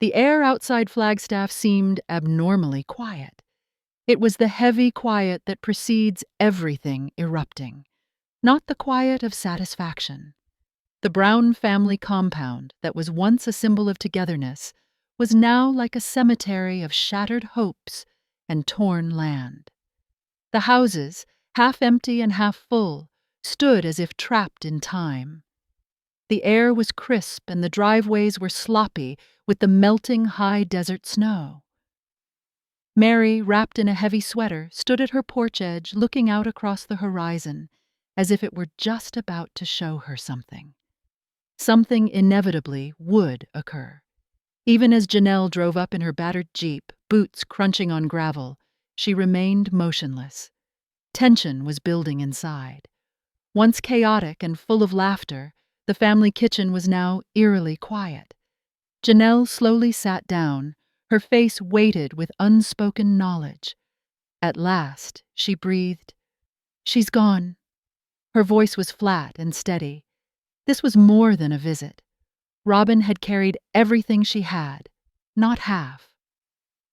The air outside Flagstaff seemed abnormally quiet. It was the heavy quiet that precedes everything erupting, not the quiet of satisfaction. The Brown family compound that was once a symbol of togetherness was now like a cemetery of shattered hopes and torn land. The houses, half empty and half full, stood as if trapped in time. The air was crisp and the driveways were sloppy with the melting high desert snow. Meri, wrapped in a heavy sweater, stood at her porch edge looking out across the horizon as if it were just about to show her something. Something inevitably would occur. Even as Janelle drove up in her battered Jeep, boots crunching on gravel, she remained motionless. Tension was building inside. Once chaotic and full of laughter, the family kitchen was now eerily quiet. Janelle slowly sat down, her face weighted with unspoken knowledge. At last, she breathed, "She's gone." Her voice was flat and steady. This was more than a visit. Robyn had carried everything she had, not half.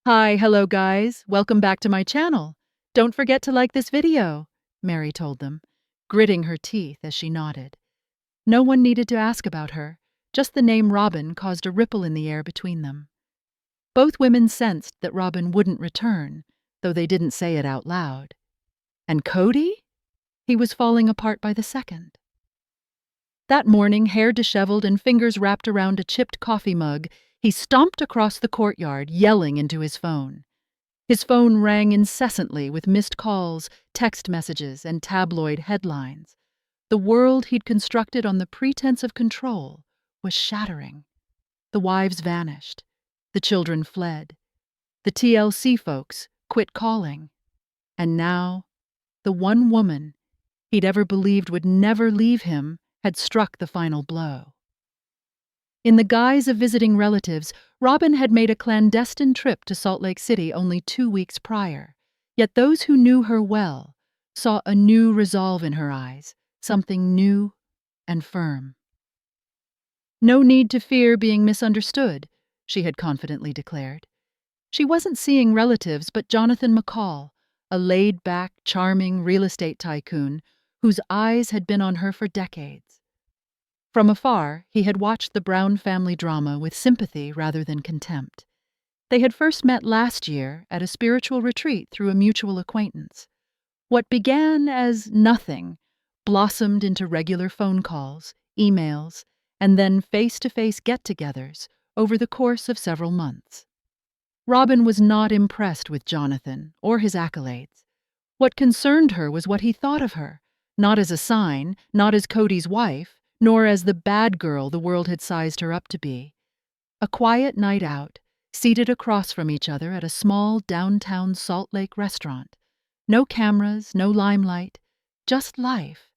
Hello guys, welcome back to my channel. Don't forget to like this video, Meri told them, gritting her teeth as she nodded. No one needed to ask about her, just the name Robyn caused a ripple in the air between them. Both women sensed that Robyn wouldn't return, though they didn't say it out loud. And Kody? He was falling apart by the second. That morning, hair disheveled and fingers wrapped around a chipped coffee mug, he stomped across the courtyard, yelling into his phone. His phone rang incessantly with missed calls, text messages, and tabloid headlines. The world he'd constructed on the pretense of control was shattering. The wives vanished. The children fled. The TLC folks quit calling. And now, the one woman he'd ever believed would never leave him had struck the final blow. In the guise of visiting relatives, Robyn had made a clandestine trip to Salt Lake City only 2 weeks prior. Yet those who knew her well saw a new resolve in her eyes, something new and firm. No need to fear being misunderstood, she had confidently declared. She wasn't seeing relatives but Jonathan McCall, a laid-back, charming real estate tycoon whose eyes had been on her for decades. From afar, he had watched the Brown family drama with sympathy rather than contempt. They had first met last year at a spiritual retreat through a mutual acquaintance. What began as nothing blossomed into regular phone calls, emails, and then face-to-face get-togethers over the course of several months. Robyn was not impressed with Jonathan or his accolades. What concerned her was what he thought of her, not as a sign, not as Kody's wife, nor as the bad girl the world had sized her up to be. A quiet night out, seated across from each other at a small downtown Salt Lake restaurant. No cameras, no limelight, just life.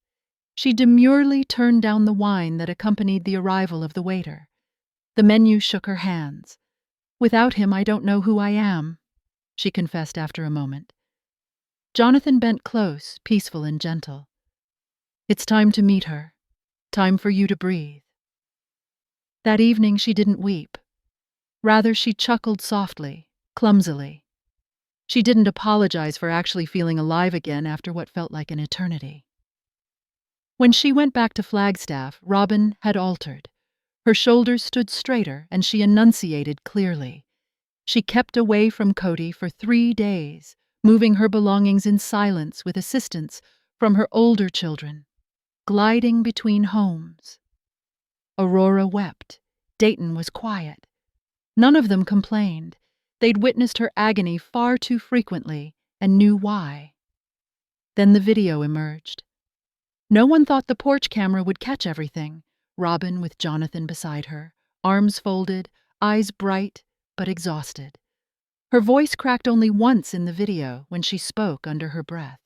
She demurely turned down the wine that accompanied the arrival of the waiter. The menu shook her hands. "Without him, I don't know who I am," she confessed after a moment. Jonathan bent close, peaceful and gentle. "It's time to meet her. Time for you to breathe." That evening she didn't weep. Rather, she chuckled softly, clumsily. She didn't apologize for actually feeling alive again after what felt like an eternity. When she went back to Flagstaff, Robyn had altered. Her shoulders stood straighter and she enunciated clearly. She kept away from Kody for 3 days, moving her belongings in silence with assistance from her older children, gliding between homes. Aurora wept. Dayton was quiet. None of them complained. They'd witnessed her agony far too frequently and knew why. Then the video emerged. No one thought the porch camera would catch everything. Robyn with Jonathan beside her, arms folded, eyes bright but exhausted. Her voice cracked only once in the video when she spoke under her breath.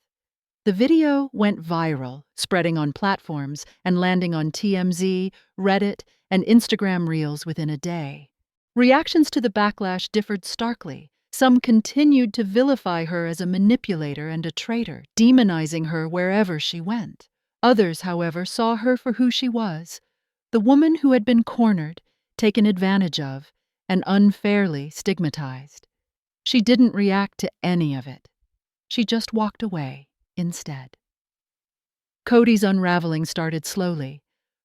The video went viral, spreading on platforms and landing on TMZ, Reddit, and Instagram Reels within a day. Reactions to the backlash differed starkly. Some continued to vilify her as a manipulator and a traitor, demonizing her wherever she went. Others, however, saw her for who she was, the woman who had been cornered, taken advantage of, and unfairly stigmatized. She didn't react to any of it. She just walked away instead. Kody's unraveling started slowly.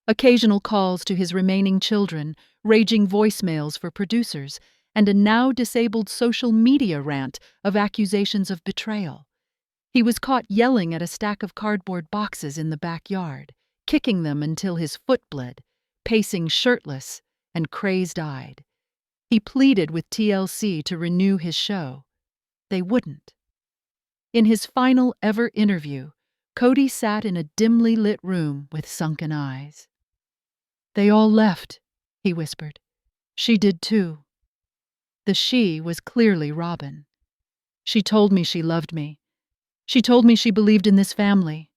Occasional calls to his remaining children, raging voicemails for producers, and a now-disabled social media rant of accusations of betrayal. He was caught yelling at a stack of cardboard boxes in the backyard, kicking them until his foot bled, pacing shirtless and crazed-eyed. He pleaded with TLC to renew his show. They wouldn't. In his final ever interview, Kody sat in a dimly lit room with sunken eyes. "They all left," he whispered. "She did too." The she was clearly Robyn. "She told me she loved me. She told me she believed in this family."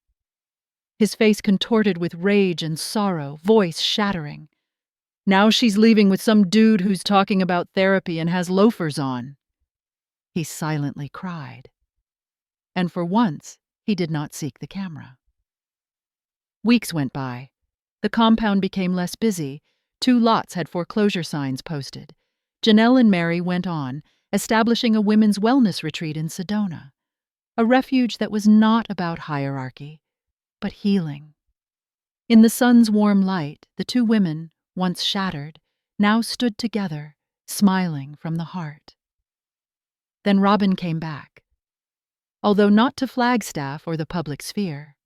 His face contorted with rage and sorrow, voice shattering. "Now she's leaving with some dude who's talking about therapy and has loafers on." He silently cried. And for once, he did not seek the camera. Weeks went by. The compound became less busy. 2 lots had foreclosure signs posted. Janelle and Meri went on, establishing a women's wellness retreat in Sedona. A refuge that was not about hierarchy, but healing. In the sun's warm light, the 2 women, once shattered, now stood together, smiling from the heart. Then Robyn came back. Although not to Flagstaff or the public sphere.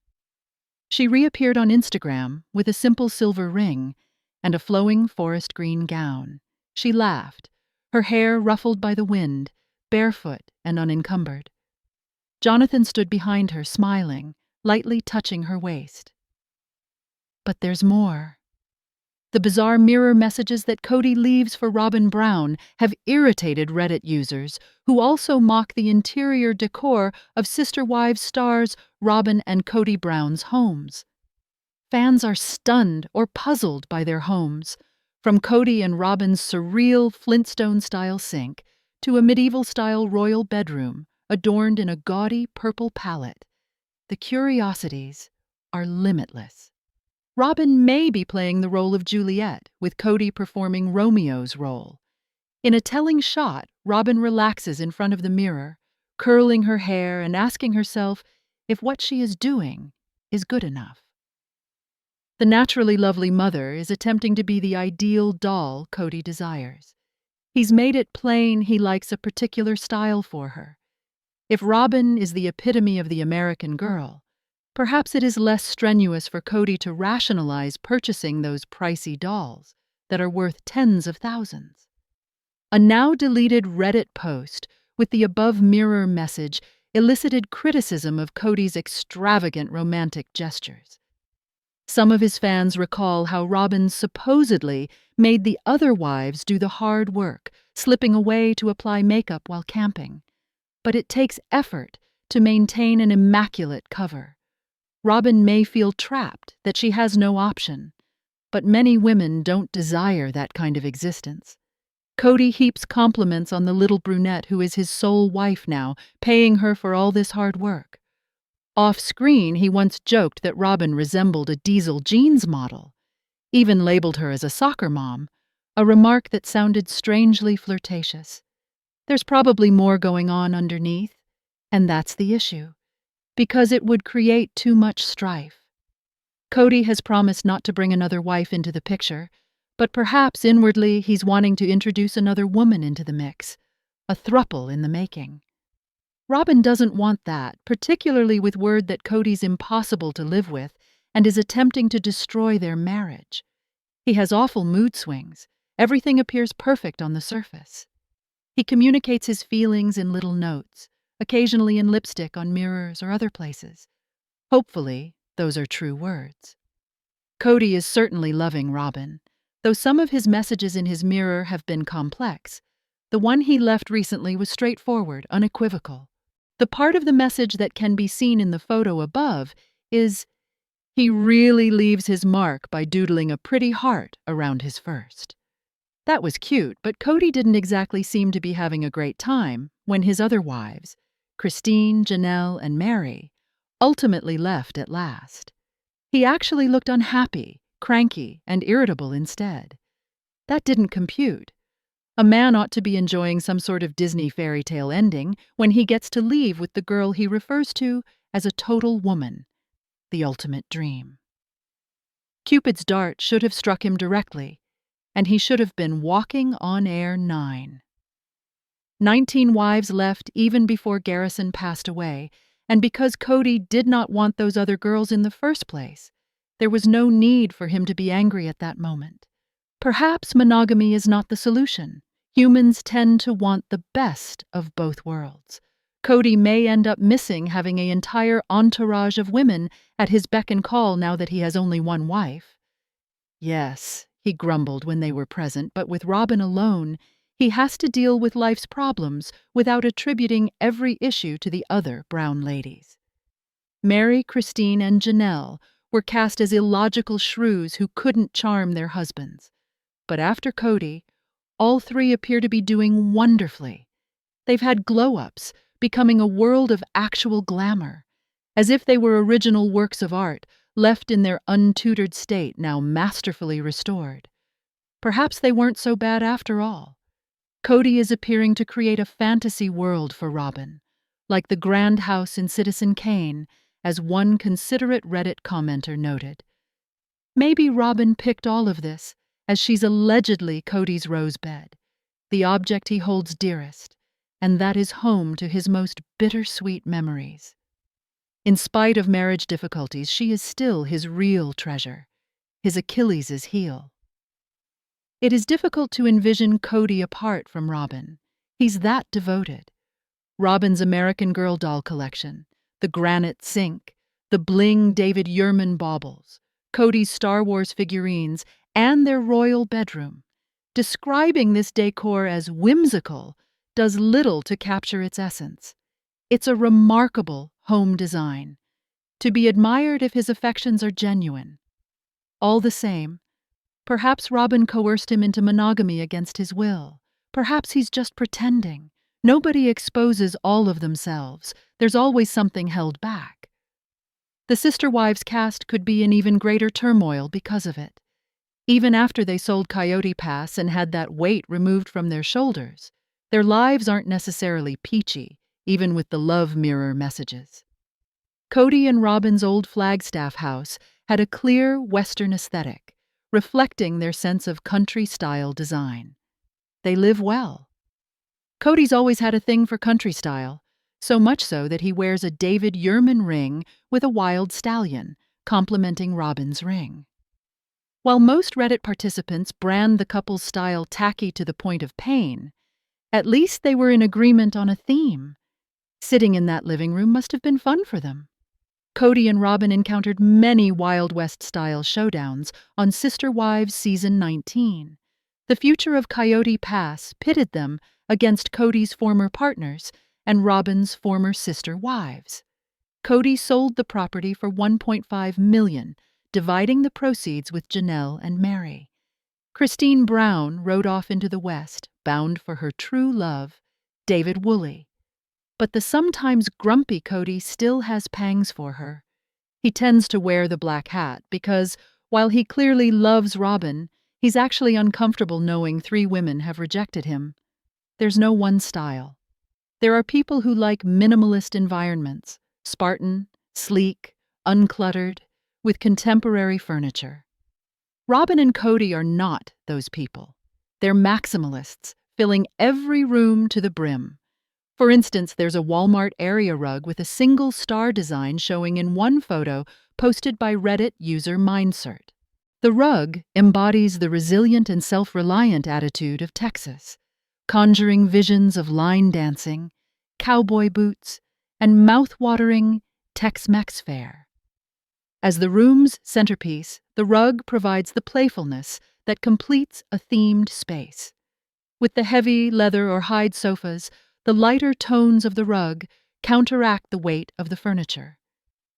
She reappeared on Instagram with a simple silver ring and a flowing forest green gown. She laughed, her hair ruffled by the wind, barefoot and unencumbered. Jonathan stood behind her, smiling, lightly touching her waist. But there's more. The bizarre mirror messages that Kody leaves for Robyn Brown have irritated Reddit users, who also mock the interior decor of Sister Wives stars Robyn and Kody Brown's homes. Fans are stunned or puzzled by their homes, from Kody and Robyn's surreal Flintstone-style sink to a medieval-style royal bedroom adorned in a gaudy purple palette. The curiosities are limitless. Robyn may be playing the role of Juliet, with Kody performing Romeo's role. In a telling shot, Robyn relaxes in front of the mirror, curling her hair and asking herself if what she is doing is good enough. The naturally lovely mother is attempting to be the ideal doll Kody desires. He's made it plain he likes a particular style for her. If Robyn is the epitome of the American girl, perhaps it is less strenuous for Kody to rationalize purchasing those pricey dolls that are worth tens of thousands. A now-deleted Reddit post with the above mirror message elicited criticism of Kody's extravagant romantic gestures. Some of his fans recall how Robyn supposedly made the other wives do the hard work, slipping away to apply makeup while camping. But it takes effort to maintain an immaculate cover. Robyn may feel trapped that she has no option, but many women don't desire that kind of existence. Kody heaps compliments on the little brunette who is his sole wife now, paying her for all this hard work. Off-screen, he once joked that Robyn resembled a Diesel jeans model, even labeled her as a soccer mom, a remark that sounded strangely flirtatious. There's probably more going on underneath, and that's the issue, because it would create too much strife. Kody has promised not to bring another wife into the picture, but perhaps inwardly he's wanting to introduce another woman into the mix, a throuple in the making. Robyn doesn't want that, particularly with word that Kody's impossible to live with and is attempting to destroy their marriage. He has awful mood swings. Everything appears perfect on the surface. He communicates his feelings in little notes, occasionally in lipstick on mirrors or other places. Hopefully, those are true words. Kody is certainly loving Robyn, though some of his messages in his mirror have been complex. The one he left recently was straightforward, unequivocal. The part of the message that can be seen in the photo above is, he really leaves his mark by doodling a pretty heart around his first. That was cute, but Kody didn't exactly seem to be having a great time when his other wives, Christine, Janelle, and Meri, ultimately left at last. He actually looked unhappy, cranky, and irritable instead. That didn't compute. A man ought to be enjoying some sort of Disney fairy tale ending when he gets to leave with the girl he refers to as a total woman, the ultimate dream. Cupid's dart should have struck him directly, and he should have been walking on air 9. 19 wives left even before Garrison passed away, and because Kody did not want those other girls in the first place, there was no need for him to be angry at that moment. Perhaps monogamy is not the solution. Humans tend to want the best of both worlds. Kody may end up missing having an entire entourage of women at his beck and call now that he has only one wife. Yes, he grumbled when they were present, but with Robyn alone, he has to deal with life's problems without attributing every issue to the other Brown ladies. Meri, Christine, and Janelle were cast as illogical shrews who couldn't charm their husbands. But after Kody, all three appear to be doing wonderfully. They've had glow-ups, becoming a world of actual glamour, as if they were original works of art, left in their untutored state, now masterfully restored. Perhaps they weren't so bad after all. Kody is appearing to create a fantasy world for Robyn, like the grand house in Citizen Kane, as one considerate Reddit commenter noted. Maybe Robyn picked all of this, as she's allegedly Kody's rosebed, the object he holds dearest, and that is home to his most bittersweet memories. In spite of marriage difficulties, she is still his real treasure, his Achilles' heel. It is difficult to envision Kody apart from Robyn. He's that devoted. Robyn's American Girl doll collection, the granite sink, the bling David Yurman baubles, Kody's Star Wars figurines, and their royal bedroom. Describing this decor as whimsical does little to capture its essence. It's a remarkable home design, to be admired if his affections are genuine. All the same, perhaps Robyn coerced him into monogamy against his will. Perhaps he's just pretending. Nobody exposes all of themselves. There's always something held back. The Sister Wives cast could be in even greater turmoil because of it. Even after they sold Coyote Pass and had that weight removed from their shoulders, their lives aren't necessarily peachy, even with the love mirror messages. Kody and Robyn's old Flagstaff house had a clear Western aesthetic, reflecting their sense of country-style design. They live well. Kody's always had a thing for country style, so much so that he wears a David Yurman ring with a wild stallion, complementing Robyn's ring. While most Reddit participants brand the couple's style tacky to the point of pain, at least they were in agreement on a theme. Sitting in that living room must have been fun for them. Kody and Robyn encountered many Wild West-style showdowns on Sister Wives Season 19. The future of Coyote Pass pitted them against Kody's former partners and Robyn's former sister wives. Kody sold the property for $1.5 million, dividing the proceeds with Janelle and Meri. Christine Brown rode off into the West, bound for her true love, David Woolley. But the sometimes grumpy Kody still has pangs for her. He tends to wear the black hat because, while he clearly loves Robyn, he's actually uncomfortable knowing 3 women have rejected him. There's no one style. There are people who like minimalist environments, Spartan, sleek, uncluttered, with contemporary furniture. Robyn and Kody are not those people. They're maximalists, filling every room to the brim. For instance, there's a Walmart area rug with a single star design showing in one photo posted by Reddit user Mindsert. The rug embodies the resilient and self-reliant attitude of Texas, conjuring visions of line dancing, cowboy boots, and mouth-watering Tex-Mex fare. As the room's centerpiece, the rug provides the playfulness that completes a themed space. With the heavy leather or hide sofas, the lighter tones of the rug counteract the weight of the furniture.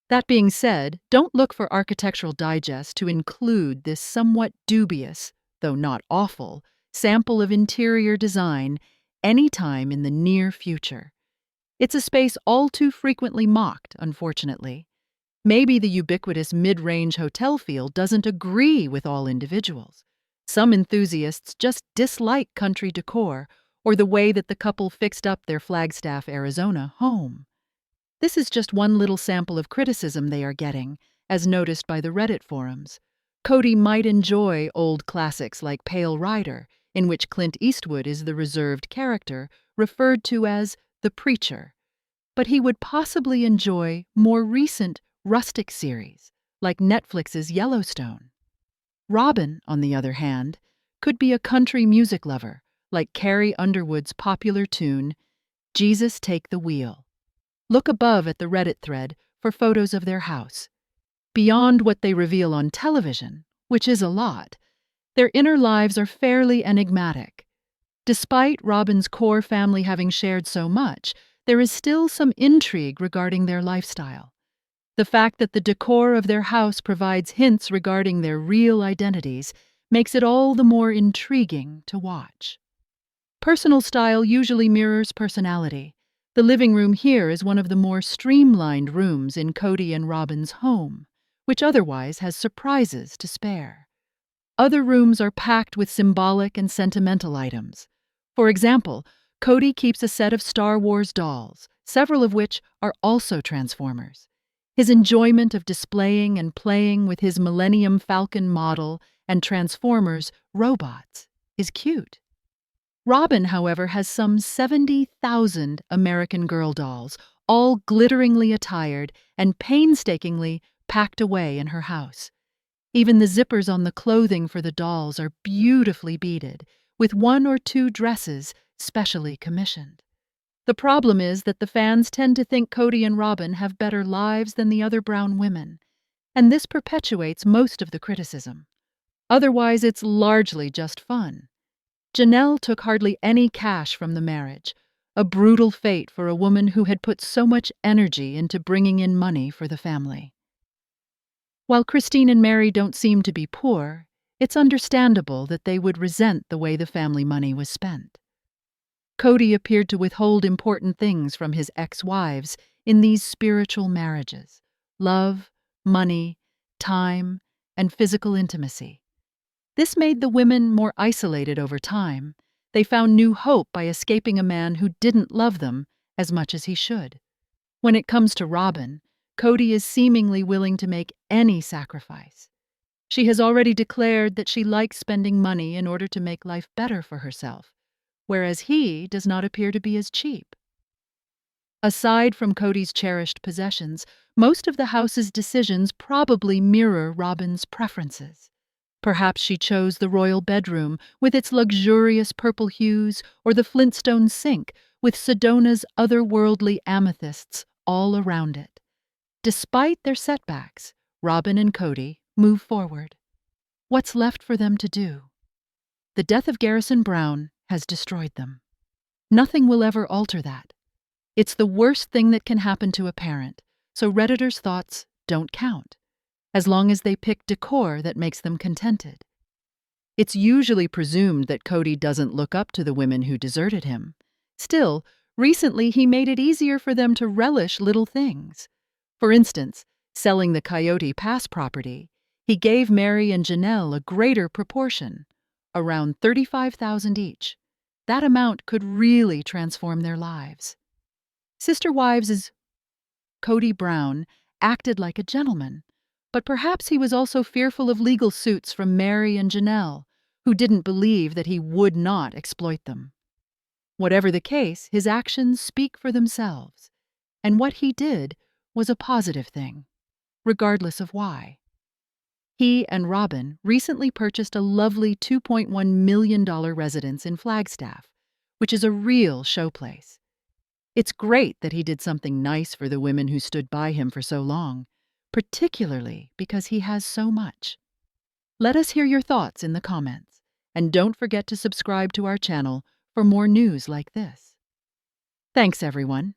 That being said, don't look for Architectural Digest to include this somewhat dubious, though not awful, sample of interior design anytime in the near future. It's a space all too frequently mocked, unfortunately. Maybe the ubiquitous mid-range hotel feel doesn't agree with all individuals. Some enthusiasts just dislike country decor or the way that the couple fixed up their Flagstaff, Arizona home. This is just one little sample of criticism they are getting, as noticed by the Reddit forums. Kody might enjoy old classics like Pale Rider, in which Clint Eastwood is the reserved character, referred to as the preacher. But he would possibly enjoy more recent, rustic series, like Netflix's Yellowstone. Robyn, on the other hand, could be a country music lover, like Carrie Underwood's popular tune, Jesus Take the Wheel. Look above at the Reddit thread for photos of their house. Beyond what they reveal on television, which is a lot, their inner lives are fairly enigmatic. Despite Robyn's core family having shared so much, there is still some intrigue regarding their lifestyle. The fact that the decor of their house provides hints regarding their real identities makes it all the more intriguing to watch. Personal style usually mirrors personality. The living room here is one of the more streamlined rooms in Kody and Robyn's home, which otherwise has surprises to spare. Other rooms are packed with symbolic and sentimental items. For example, Kody keeps a set of Star Wars dolls, several of which are also Transformers. His enjoyment of displaying and playing with his Millennium Falcon model and Transformers robots is cute. Robyn, however, has some 70,000 American Girl dolls, all glitteringly attired and painstakingly packed away in her house. Even the zippers on the clothing for the dolls are beautifully beaded, with 1 or 2 dresses specially commissioned. The problem is that the fans tend to think Kody and Robyn have better lives than the other Brown women, and this perpetuates most of the criticism. Otherwise, it's largely just fun. Janelle took hardly any cash from the marriage, a brutal fate for a woman who had put so much energy into bringing in money for the family. While Christine and Meri don't seem to be poor, it's understandable that they would resent the way the family money was spent. Kody appeared to withhold important things from his ex-wives in these spiritual marriages: love, money, time, and physical intimacy. This made the women more isolated over time. They found new hope by escaping a man who didn't love them as much as he should. When it comes to Robyn, Kody is seemingly willing to make any sacrifice. She has already declared that she likes spending money in order to make life better for herself, whereas he does not appear to be as cheap. Aside from Kody's cherished possessions, most of the house's decisions probably mirror Robyn's preferences. Perhaps she chose the royal bedroom with its luxurious purple hues, or the Flintstone sink with Sedona's otherworldly amethysts all around it. Despite their setbacks, Robyn and Kody move forward. What's left for them to do? The death of Garrison Brown has destroyed them. Nothing will ever alter that. It's the worst thing that can happen to a parent, so Redditors' thoughts don't count, as long as they pick decor that makes them contented. It's usually presumed that Kody doesn't look up to the women who deserted him. Still, recently he made it easier for them to relish little things. For instance, selling the Coyote Pass property, he gave Meri and Janelle a greater proportion, around $35,000 each. That amount could really transform their lives. Sister Wives' Kody Brown acted like a gentleman, but perhaps he was also fearful of legal suits from Meri and Janelle, who didn't believe that he would not exploit them. Whatever the case, his actions speak for themselves, and what he did was a positive thing, regardless of why. He and Robyn recently purchased a lovely $2.1 million residence in Flagstaff, which is a real showplace. It's great that he did something nice for the women who stood by him for so long, particularly because he has so much. Let us hear your thoughts in the comments, and don't forget to subscribe to our channel for more news like this. Thanks, everyone.